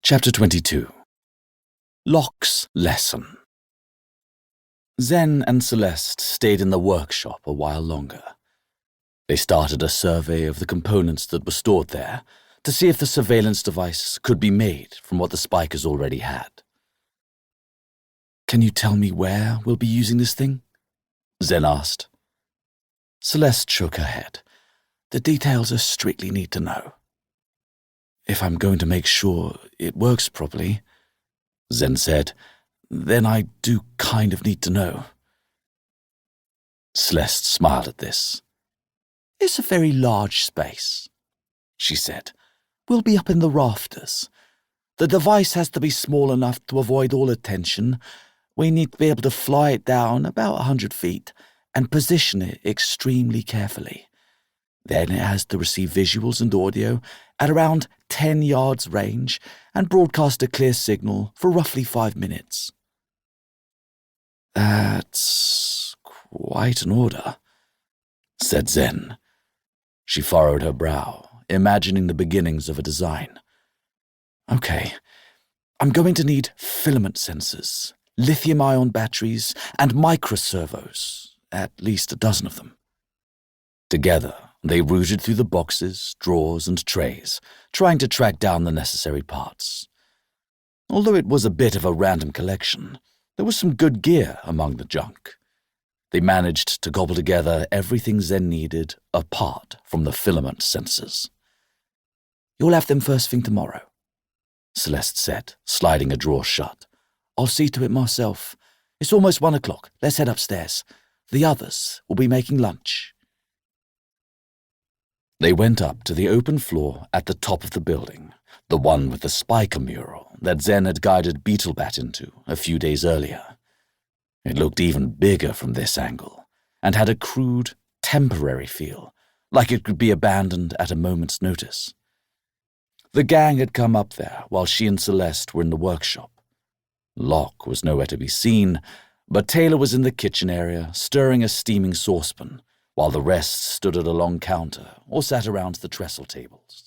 Chapter 22. Locke's Lesson. Zen and Celeste stayed in the workshop a while longer. They started a survey of the components that were stored there to see if the surveillance device could be made from what the spikers already had. "Can you tell me where we'll be using this thing?" Zen asked. Celeste shook her head. "The details are strictly need to know. If I'm going to make sure it works properly," Zen said, "then I do kind of need to know." Celeste smiled at this. "It's a very large space," she said. "We'll be up in the rafters. The device has to be small enough to avoid all attention. We need to be able to fly it down about 100 feet and position it extremely carefully. Then it has to receive visuals and audio at around 10 yards range and broadcast a clear signal for roughly 5 minutes. "That's quite an order," said Zen. She furrowed her brow, imagining the beginnings of a design. "Okay, I'm going to need filament sensors, lithium-ion batteries, and microservos, at least a dozen of them." Together, they rooted through the boxes, drawers, and trays, trying to track down the necessary parts. Although it was a bit of a random collection, there was some good gear among the junk. They managed to cobble together everything Zen needed apart from the filament sensors. "You'll have them first thing tomorrow," Celeste said, sliding a drawer shut. "I'll see to it myself. It's almost 1 o'clock. Let's head upstairs. The others will be making lunch." They went up to the open floor at the top of the building, the one with the spiker mural that Zen had guided Beetlebat into a few days earlier. It looked even bigger from this angle, and had a crude, temporary feel, like it could be abandoned at a moment's notice. The gang had come up there while she and Celeste were in the workshop. Locke was nowhere to be seen, but Taylor was in the kitchen area, stirring a steaming saucepan, while the rest stood at a long counter or sat around the trestle tables.